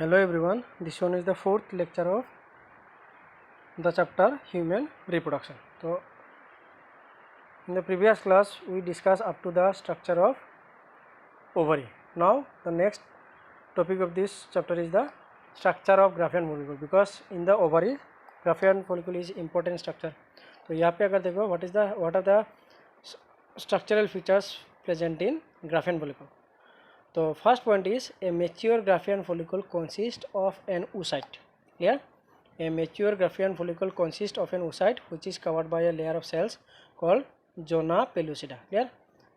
Hello everyone, this one is the fourth lecture of the chapter human reproduction. So in the previous class we discussed up to the structure of ovary. Now the next topic of this chapter is the structure of Graafian follicle, because in the ovary Graafian follicle is important structure. तो यहाँ पे अगर देखो what are the structural features present in Graafian follicle. So first point is a mature Graafian follicle consists of an oocyte. Clear? A mature Graafian follicle consists of an oocyte which is covered by a layer of cells called zona pellucida. Clear?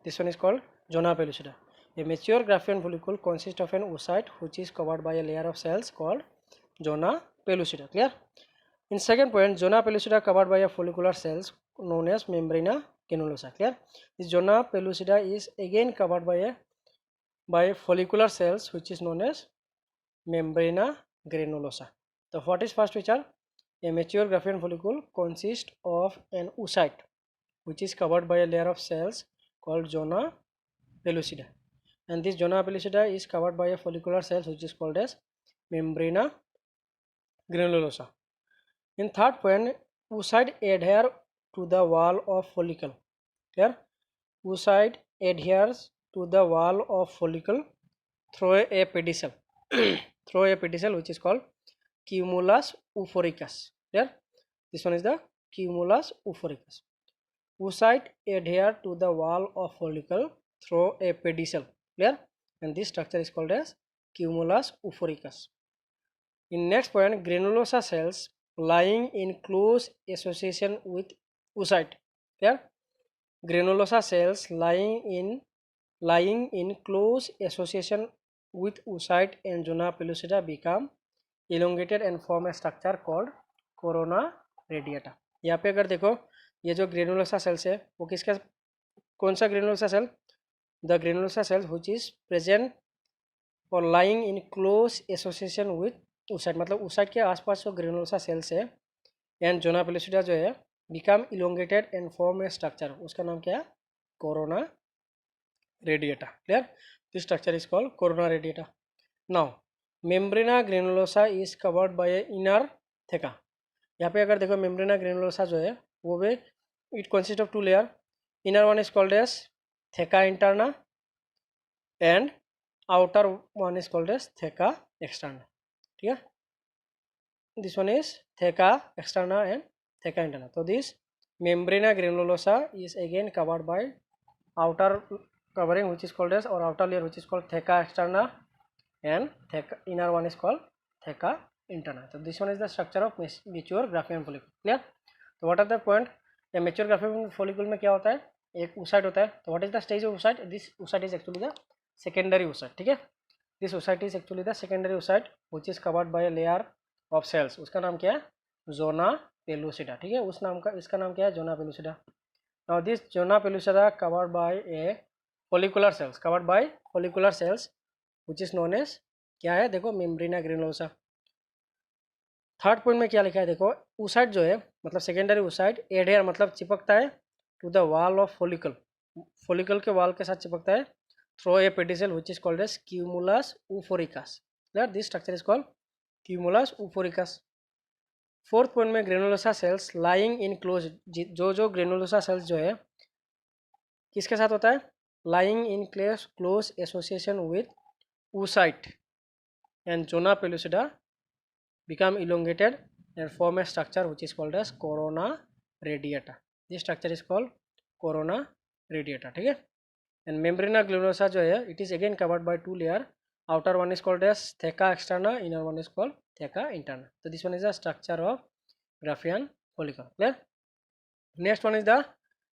This one is called zona pellucida. A mature Graafian follicle consists of an oocyte which is covered by a layer of cells called zona pellucida. Clear? In second point, zona pellucida covered by a follicular cells known as membrana granulosa. Clear? This zona pellucida is again covered by follicular cells which is known as membrana granulosa. So what is first feature? A mature Graafian follicle consists of an oocyte which is covered by a layer of cells called zona pellucida, and this zona pellucida is covered by a follicular cells which is called as membrana granulosa. In third point, oocyte adhere to the wall of follicle. Clear? Oocyte adheres to the wall of follicle through a pedicel through a pedicel which is called cumulus euphoricus. Clear? This one is the cumulus euphoricus. Oocyte adhere to the wall of follicle through a pedicel. Clear? And this structure is called as cumulus euphoricus. In next point, granulosa cells lying in close association with oocyte. Clear? Granulosa cells lying in close association with oocyte and zona pellucida become elongated and form a structure called corona radiata. यहाँ पे अगर देखो ये जो granulosa sales है वो किसका कौन सा granulosa cell? The granulosa cell which is present or lying in close association with oocyte, मतलब oocyte के आसपास जो ग्रेनुलोसा सेल्स है एंड जोना पेलुसिडा जो है become elongated and form a structure, उसका नाम क्या है? Corona radiata. Clear? This structure is called corona radiata. Now membrana granulosa is covered by a inner theca. यहाँ पे अगर देखो membrana granulosa जो है वो भी it consists of two layer. Inner one is called as theca interna and outer one is called as theca externa. ठीक है? This one is theca externa and theca interna. So this membrana granulosa is again covered by outer covering which is called as, or outer layer which is called theca externa, and theca inner one is called theca interna. So this one is the structure of mature Graafian follicle. Clear? So what are the point? A mature Graafian follicle में क्या होता है? एक oocyte होता है. तो what is the stage of oocyte? This oocyte is actually the secondary oocyte. ठीक है? This oocyte is actually the secondary oocyte which is covered by a layer of cells. उसका नाम क्या है? zona pellucida. ठीक है? उस नाम का इसका नाम क्या है? zona pellucida. Now this zona pellucida covered by a follicular cells which is known as क्या है? देखो membrana granulosa. थर्ड पॉइंट में क्या लिखा है? देखो oocyte जो है मतलब सेकेंडरी oocyte एडहेयर मतलब चिपकता है to the wall of follicle के वॉल के साथ चिपकता है through a pedicel which is called as cumulus euphoricus. Clear? This structure is called cumulus euphoricus. Fourth point में granulosa cells lying in close, जो ग्रेनुलोसा सेल्स जो है किसके साथ होता है? Lying in close association with oocyte and zona pellucida become elongated and form a structure which is called as corona radiata. This structure is called corona radiata. ठीक है? And membrana granulosa जो है it is again covered by two layer. Outer one is called as theca externa, inner one is called theca interna. So this one is the structure of Graafian follicle. Clear? Next one is the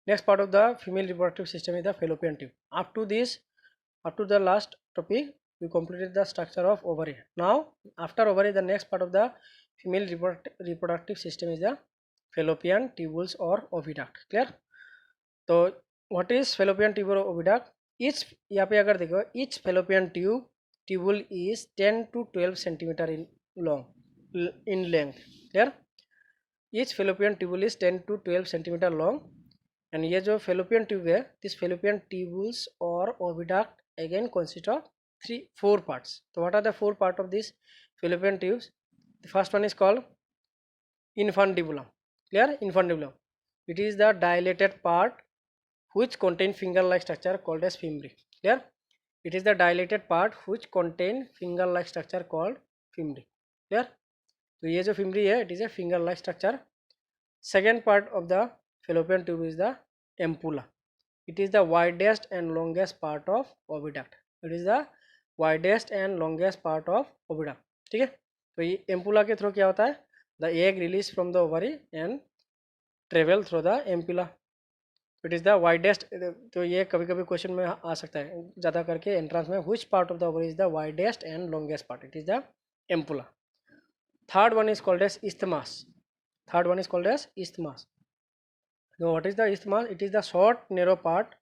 next part of the female reproductive system is the fallopian tube. Up to the last topic we completed the structure of ovary. Now after ovary the next part of the female reproductive system is the fallopian tubules or oviduct. Clear? तो what is fallopian tube or oviduct? Each यहाँ पे अगर देखो each fallopian tubule is 10 to 12 centimeter in length. Clear? Each fallopian tubule is 10 to 12 centimeter long, and ये जो fallopian tube है this fallopian tubules or oviduct again consist of four parts. So what are the four parts of this fallopian tubes? The first one is called infundibulum. Clear? Infundibulum. It is the dilated part which contain finger-like structure called as fimbriae. Clear? It is the dilated part which contain finger-like structure called fimbriae. Clear? तो ये जो fimbriae है, it is a finger-like structure. Second part of the fallopian tube is the ampulla. It is the widest and longest part of oviduct. It is the widest and longest part of oviduct. ठीक है? तो ये ampulla के through क्या होता है? The egg released from the ovary and travel through the ampulla. It is the widest. तो ये कभी कभी क्वेश्चन में आ सकता है ज़्यादा करके एंट्रेंस में. which part of the ovary is the widest and longest part? It is the ampulla. Third one is called as isthmus. Third one is called as isthmus. So what is the isthmus? It is the short narrow part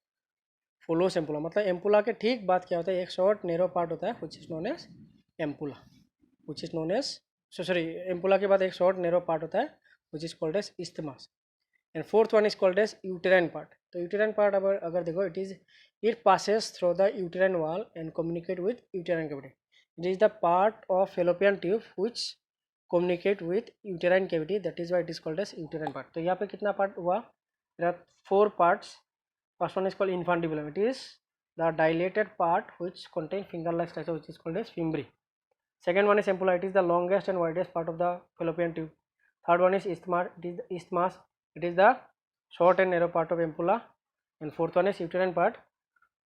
follows ampulla. मतलब ampulla के ठीक बाद क्या होता है? एक short narrow part होता है which is known as ampulla. Which is known as ampulla के बाद एक short narrow part होता है which is called as isthmus. And fourth one is called as uterine part. तो uterine part अगर देखो it passes through the uterine wall and communicate with uterine cavity. It is the part of fallopian tube which communicate with uterine cavity. That is why it is called as uterine part. तो यहाँ पे कितना part हुआ? There are four parts. First one is called infundibulum. It is the dilated part which contain finger-like structure which is called as fimbriae. Second one is ampulla. It is the longest and widest part of the fallopian tube. Third one is isthmus. It is the isthmus. It is the short and narrow part of ampulla. And fourth one is uterine part.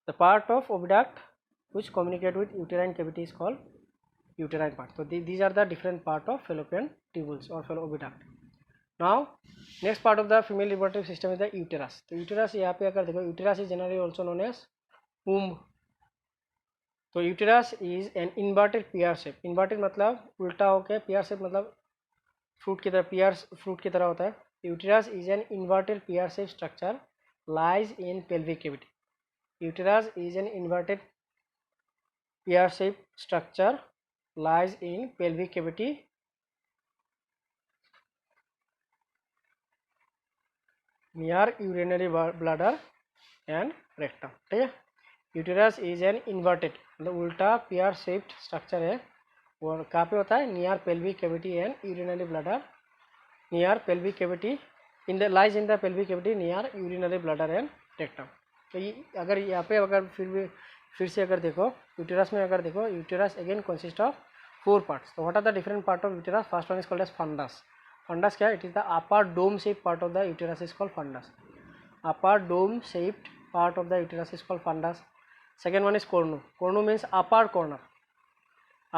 The part of oviduct which communicate with uterine cavity is called uterine part. So these are the different part of fallopian tubules or oviduct. Now next part of the female reproductive system is the uterus. तो uterus यहाँ पे अगर देखो uterus is generally also known as womb. तो uterus is an inverted pear shape. Inverted मतलब उल्टा होके, pear shape मतलब फ्रूट की तरह, pear फ्रूट की तरह होता है. Uterus is an inverted pear shape structure lies in pelvic cavity. Uterus is an inverted pear shape structure lies in pelvic cavity near urinary bladder and rectum. ठीक है? Uterus is an inverted मतलब उल्टा pear shaped structure है और कहाँ पे होता है? Near pelvic cavity and urinary bladder. Near pelvic cavity in the lies in the pelvic cavity near urinary bladder and rectum. तो अगर यहाँ पे अगर फिर से अगर देखो यूटेरस में अगर देखो uterus again consist of four parts. तो what are the different part of uterus? First one is called as fundus. Fundus क्या है? It is the upper dome shape part of the uterus is called fundus. Upper dome shaped part of the uterus is called fundus. Second one is cornu. Cornu means upper corner.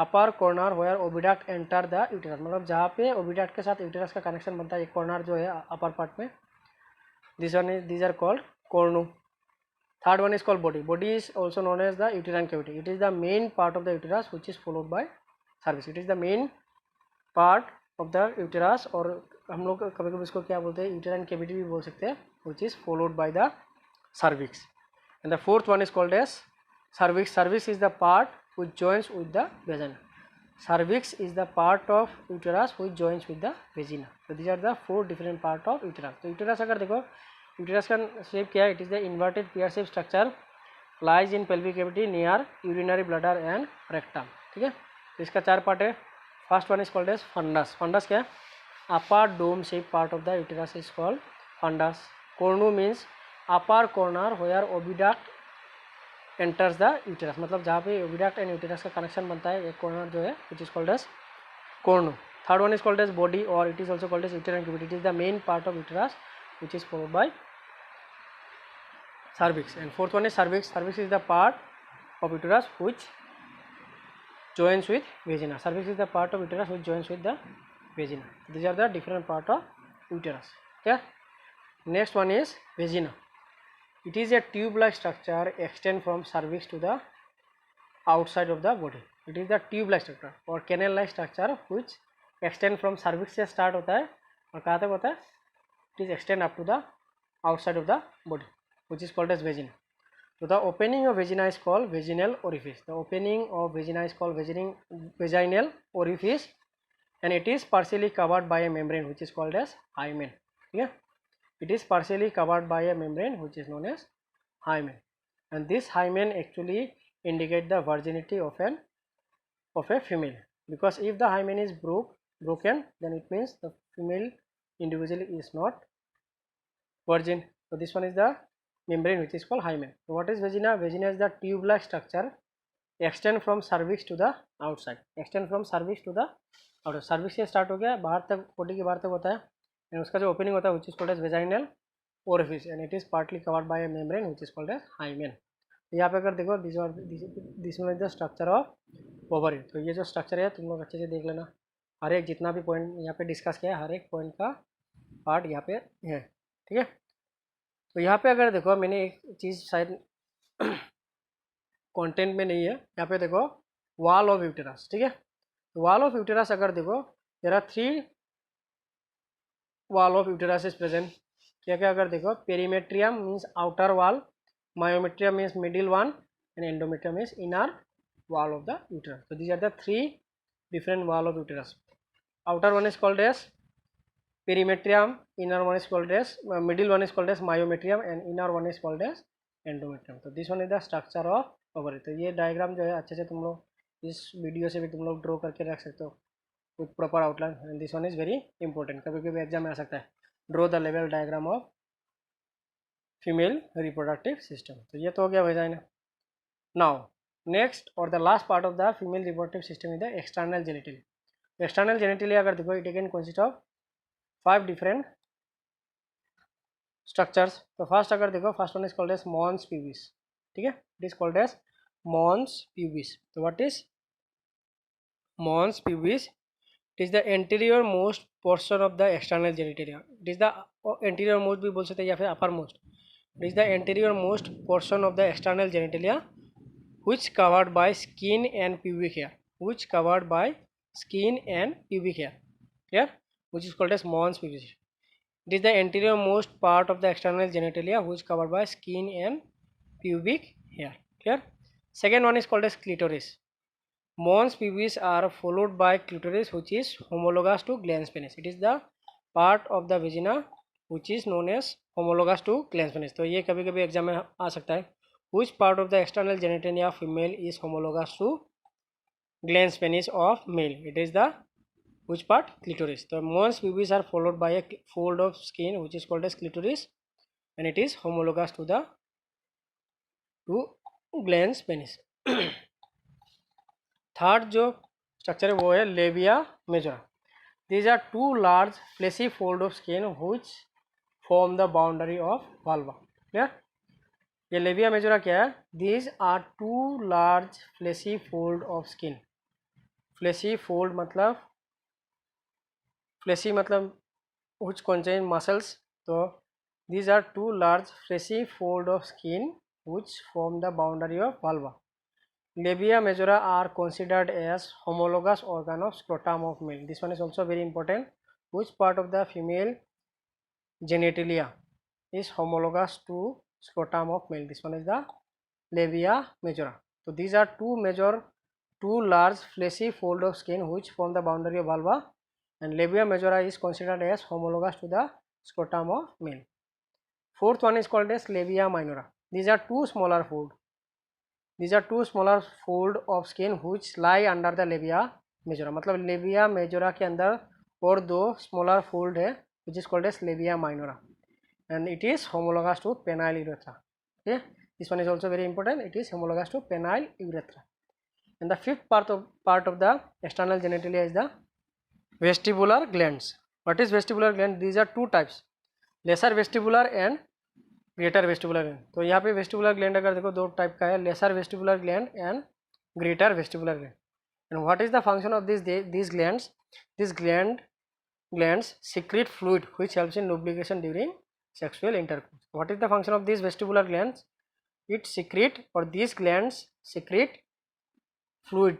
Upper corner where oviduct enter the uterus. मतलब जहाँ पे oviduct के साथ uterus का connection बनता है एक corner जो है upper part में. These are called cornu. Third one is called body. Body is also known as the uterine cavity. It is the main part of the uterus which is followed by cervix. It is the main part of the uterus और हम लोग कभी कभी इसको क्या बोलते हैं? uterine cavity भी बोल सकते हैं which is followed by the cervix. And the fourth one is called as cervix. Cervix is the part which joins with the vagina. Cervix is the part of uterus which joins with the vagina. So these are the four different part of uterus. तो uterus अगर देखो uterus का shape क्या है? It is the inverted pear shape structure lies in pelvic cavity near urinary bladder and rectum. ठीक है? तो इसका चार पार्ट है. First one is called as fundus. Fundus क्या है? Upper dome shape part of the uterus is called fundus. Cornu means upper corner where oviduct enters the uterus मतलब जहाँ पे ओविडक्ट एंड यूटेरस का कनेक्शन बनता है एक कॉर्नर जो है which is called as cornu. Third one is called as body और it is also called as uterine cavity. It is the main part of uterus which is followed by cervix. And fourth one is cervix. Cervix is the part of uterus which joins with vagina. Cervix is the part of uterus which joins with the vagina. These are the different part of uterus. Okay. Next one is vagina. It is a tube-like structure extend from cervix to the outside of the body. It is the tube-like structure or canal-like structure which extend from cervix से start होता है और कहाँ तक होता है? It is extend up to the outside of the body, which is called as vagina. So the opening of vagina is called vaginal orifice. The opening of vagina is called vaginal orifice, and it is partially covered by a membrane which is called as hymen. Yeah, it is partially covered by a membrane which is known as hymen, and this hymen actually indicate the virginity of a female, because if the hymen is broken, then it means the female individual is not virgin. So this one is the membrane which is called hymen. So what is vagina? Vagina is the tube-like structure extend from cervix to the outside. Extend from cervix to the outside. cervix से start हो गया बाहर तक, body के बाहर तक होता है, and उसका जो ओपनिंग होता है which is called as vaginal orifice, and it is partly covered by a membrane which is called as hymen. यहाँ पे अगर देखो this one is the structure of ovary. तो ये जो स्ट्रक्चर है तुम लोग अच्छे से देख लेना, हर एक जितना भी पॉइंट यहाँ पे डिस्कस किया है हर एक पॉइंट का पार्ट यहाँ पे है. ठीक है. तो यहाँ पे अगर देखो मैंने एक चीज़ शायद कंटेंट में नहीं है, यहाँ पे देखो वॉल ऑफ यूटेरस. ठीक है. वॉल ऑफ यूटेरस अगर देखो there are 3 wall of uterus is present. क्या क्या अगर देखो perimetrium means outer wall, myometrium means middle one, and endometrium is inner wall of the uterus. So these are the 3 different wall of uterus. Outer one is called as perimetrium, inner one is called as middle one is called as myometrium, and inner one is called as endometrium. So this one is the structure of ovary. तो ये diagram जो है अच्छे से तुम लोग इस video से भी तुम लोग ड्रॉ करके रख सकते हो with proper outline, and this one is very important. कभी कभी एग्जाम में आ सकता है, ड्रॉ द लेवल diagram of female reproductive system. तो ये तो हो गया वेजाइना. नाउ नेक्स्ट और the last part of the female reproductive system is the external genitalia. External genitalia अगर देखो it can consist of 5 different structures. तो फर्स्ट अगर देखो first one is called as mons pubis. ठीक है. It is called as mons pubis. तो what is mons pubis? It is the anterior most portion of the external genitalia. It is the anterior most भी बोल सकते हैं या फिर upper most. It is the anterior most portion of the external genitalia which covered by skin and pubic hair. Which covered by skin and pubic hair. Clear? Which is called as mons pubis. It is the anterior most part of the external genitalia which covered by skin and pubic hair. Clear? Second one is called as clitoris. Mons pubis are followed by clitoris which is homologous to glans penis. It is the part of the vagina which is known as homologous to glans penis. तो ये कभी कभी exam में आ सकता है. Which part of the external genitalia of female is homologous to glans penis of male? It is the which part? Clitoris. तो mons pubis are followed by a fold of skin which is called as clitoris, and it is homologous to the glans penis. Third जो structure है वो है labia majora. These are 2 large fleshy fold of skin which form the boundary of vulva. Clear? ये labia majora क्या है? These are 2 large fleshy fold of skin. Fleshy fold मतलब fleshy मतलब which contain muscles. तो these are 2 large fleshy fold of skin which form the boundary of vulva. Labia majora are considered as homologous organ of scrotum of male. This one is also very important. Which part of the female genitalia is homologous to scrotum of male? This one is the labia majora. So these are 2 large fleshy fold of skin which form the boundary of vulva, and labia majora is considered as homologous to the scrotum of male. Fourth one is called as labia minora. These are 2 smaller fold. These are 2 smaller fold of skin which lie under the labia majora. मतलब labia majora के अंदर और 2 smaller fold है which is called as labia minora, and it is homologous to penile urethra. Okay, this one is also very important. It is homologous to penile urethra. And the fifth part of the external genitalia is the vestibular glands. What is vestibular gland? These are 2 types, lesser vestibular and greater vestibular gland. तो यहाँ पे vestibular gland अगर देखो 2 type का है, lesser vestibular gland and greater vestibular gland. And what is the function of these glands? These glands secrete fluid which helps in lubrication during sexual intercourse. What is the function of these vestibular glands? These glands secrete fluid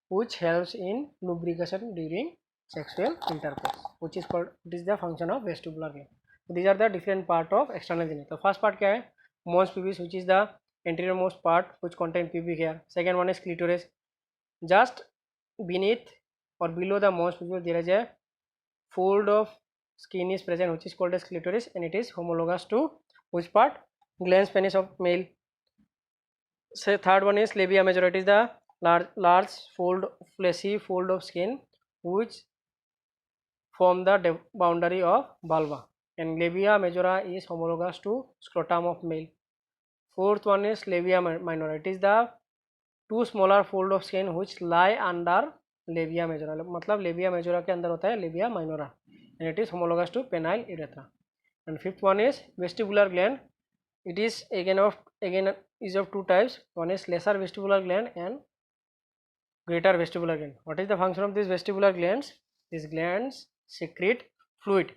which helps in lubrication during sexual intercourse, which is called, it is the function of vestibular gland. So these are the different part of external genitalia. तो first part क्या है? Mons pubis, which is the anterior most part which contain pubic hair. Second one is clitoris. Just beneath or below the mons pubis there is a fold of skin is present which is called as clitoris, and it is homologous to which part? Glans penis of male. Say third one is labia majora. It is the large fold, fleshy fold of skin which form the boundary of vulva, and labia majora is homologous to scrotum of male. Fourth one is labia minora. It is the two smaller fold of skin which lie under labia majora. मतलब labia majora के अंदर होता है labia minora, and it is homologous to penile urethra. And fifth one is vestibular gland. It is again of two types. One is lesser vestibular gland and greater vestibular gland. What is the function of these vestibular glands? These glands secrete fluid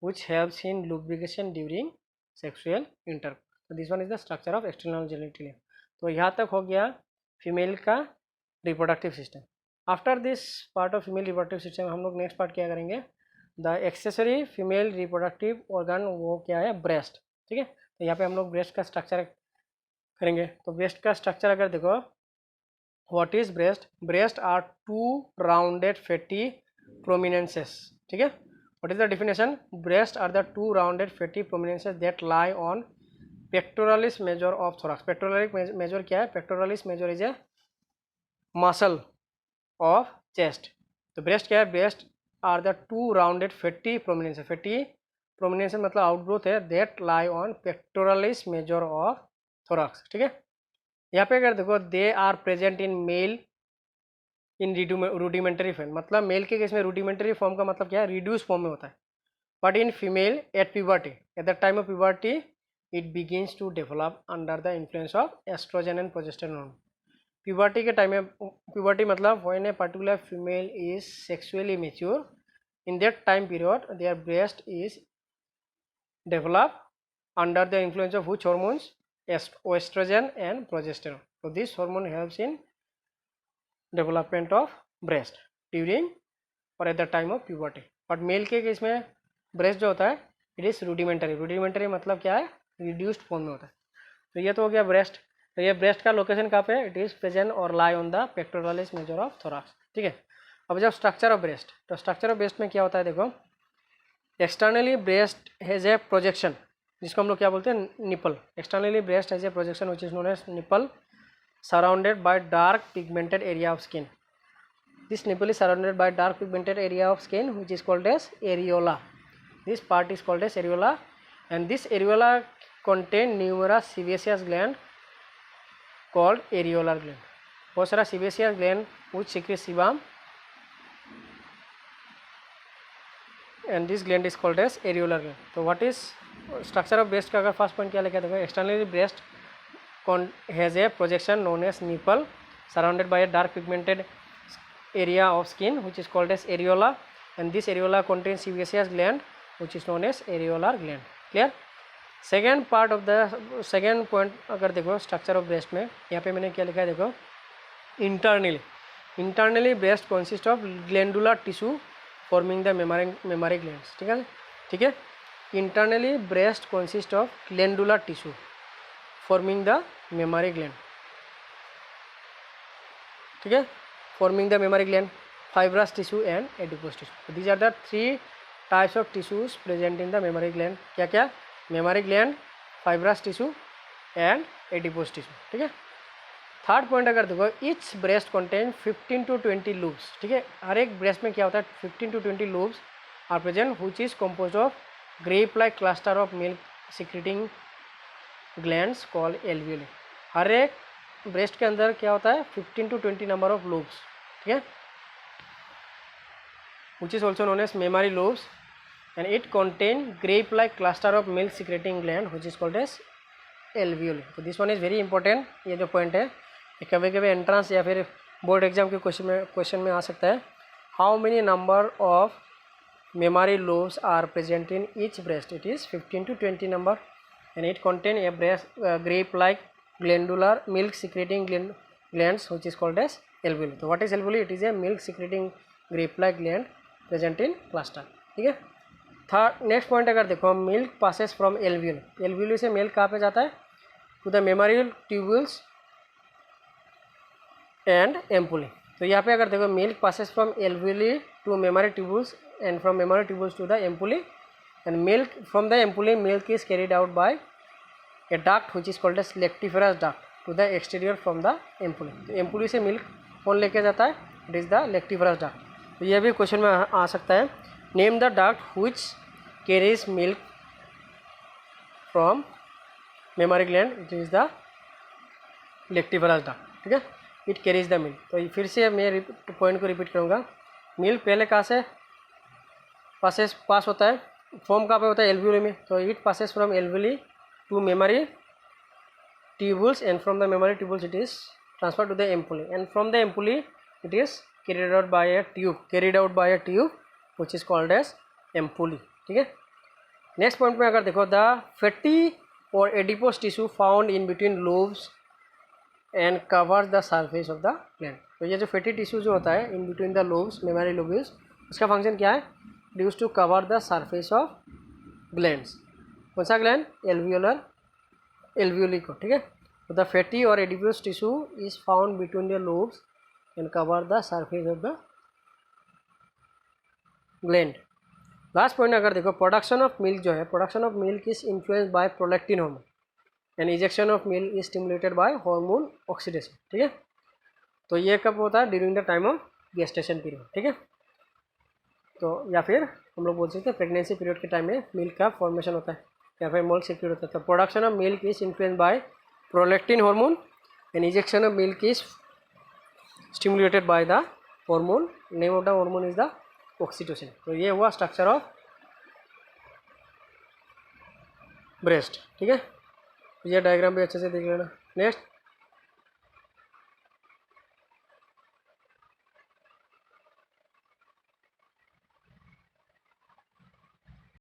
which helps in lubrication during sexual intercourse. So this one is the structure of external genitalia. तो यहाँ तक हो गया female का reproductive system. After this part of female reproductive system हम लोग next part क्या करेंगे, the accessory female reproductive organ, वो क्या है, ब्रेस्ट. ठीक है, तो यहाँ पे हम लोग ब्रेस्ट का स्ट्रक्चर करेंगे. तो ब्रेस्ट का स्ट्रक्चर अगर देखो, what is breast? Breast are two rounded fatty prominences. ठीक है, what is the definition? Breast are the two rounded fatty prominences that lie on pectoralis major of thorax. Pectoralis major क्या है? Pectoralis major is a muscle of chest. तो breast क्या है? Breast are the two rounded fatty prominences. Fatty prominences मतलब outgrowth है that lie on pectoralis major of thorax. ठीक है, यहाँ पे अगर देखो, they are present in male in rudimentary form. मतलब मेल के केस में rudimentary form का मतलब क्या है? reduced form में होता है. But in female at puberty, at the time of puberty, it begins to develop under the influence of estrogen and progesterone. Puberty के टाइम में, puberty मतलब when a particular female is sexually mature, in that time period their breast is developed under the influence of which hormones? Estrogen and progesterone. So this hormone helps in development of breast during or at the time of puberty. But male के case में breast जो होता है, it is rudimentary. Rudimentary मतलब क्या है? Reduced form में होता है. तो ये तो हो गया ब्रेस्ट. तो ये ब्रेस्ट का लोकेशन कहाँ पे है? इट इज प्रेजेंट और lie on the pectoralis major of thorax. ठीक है, अब जब स्ट्रक्चर ऑफ ब्रेस्ट, तो स्ट्रक्चर ऑफ ब्रेस्ट में क्या होता है देखो, externally breast has a projection, जिसको हम लोग क्या बोलते हैं? Nipple. Externally breast has a projection which is known as nipple, surrounded by dark pigmented area of skin. This nipple is surrounded by dark pigmented area of skin which is called as areola. This part is called as areola, and this areola contain numerous sebaceous gland called areolar gland. बहुत सारा sebaceous gland which secrete sebum, and this gland is called as areolar gland. तो what is structure of breast का अगर first point क्या लिखा देखो, externally breast has a projection known as nipple surrounded by a dark pigmented area of skin which is called as areola, and this areola contains sebaceous gland which is known as areolar gland. Clear. Second part of the second point अगर देखो structure of breast में, यहाँ पे मैंने क्या लिखा है देखो, internally breast consist of glandular tissue forming the mammary glands. ठीक है, ठीक है, internally breast consist of glandular tissue forming the mammary gland. ठीक है, forming the mammary gland, fibrous tissue and adipose tissue. These are the three types of tissues present in the mammary gland. क्या क्या? Mammary gland, fibrous tissue and adipose tissue. ठीक है, third point अगर देखो, each breast contain 15 to 20 lubes. ठीक है, हर एक breast में क्या होता है? 15 to 20 lobes are present which is composed of grape like cluster of milk secreting glands called alveoli. हर एक ब्रेस्ट के अंदर क्या होता है? 15 to 20 नंबर ऑफ लूब्स. ठीक है, which is also known as mammary lobes, and it contain grape like cluster of milk secreting gland which is called as alveoli. So this one is very important. ये जो point है ये कभी कभी entrance या फिर बोर्ड एग्जाम के question में आ सकता है. How many number of mammary lobes are present in each breast? It is 15 to 20 number, and it contain a breast grape like glandular milk secreting glands which is called as alveoli. So what is alveoli? It is a milk secreting grape like gland present in cluster. ठीक है, third next point अगर देखो, milk passes from alveoli. Alveoli से milk कहाँ पे जाता है? To the mammary tubules and ampullae. तो यहाँ पे अगर देखो, milk passes from alveoli to mammary tubules and from mammary tubules to the ampullae, and milk from the ampullae milk is carried out by a duct which is called as lactiferous duct. To the exterior from the ampullae. तो ampullae से milk कौन लेके जाता है? It is the lactiferous duct. तो ये भी question में आ सकता है, name the duct which carries milk from mammary gland, it is the lactiferous duct. ठीक है, इट कैरीज द मिल्क। तो फिर से मैं पॉइंट को रिपीट करूँगा, मिल्क पहले कहाँ से पास होता है? फॉर्म कहाँ पे होता है? एल्वियोली में। तो it passes from alveoli to mammary tubules, and from the memory tubules it is transferred to the ampulle, and from the ampulle it is carried out by a tube which is called as ampulle। ठीक है, next point में अगर देखो, the fatty और adipose tissue found in between lobes and cover the surface of the gland. तो ये जो fatty tissue जो होता है in between the lobes, mammary lobes, उसका फंक्शन क्या है? It use to cover the surface of glands. कौन सा ग्लैंड? एल्वियोली को। ठीक है, तो द फैटी और adipose tissue is found between the lobes and cover the surface of the gland. Last point अगर देखो, प्रोडक्शन ऑफ मिल्क जो है, production of milk is influenced by prolactin hormone and ejection of milk is stimulated by hormone oxidation. ठीक है, तो ये कब होता है? During the time of gestation period. ठीक है, तो या फिर हम लोग बोल सकते हैं प्रेगनेंसी पीरियड के टाइम में मिल्क का फॉर्मेशन होता है या फिर मिल्क सीक्रेट होता है। तो production of milk is influenced by prolactin hormone and ejection of milk is stimulated by the hormone, name of the hormone is the oxytocin. तो ये हुआ स्ट्रक्चर ऑफ ब्रेस्ट। ठीक है, ये डायग्राम भी अच्छे से देख लेना। नेक्स्ट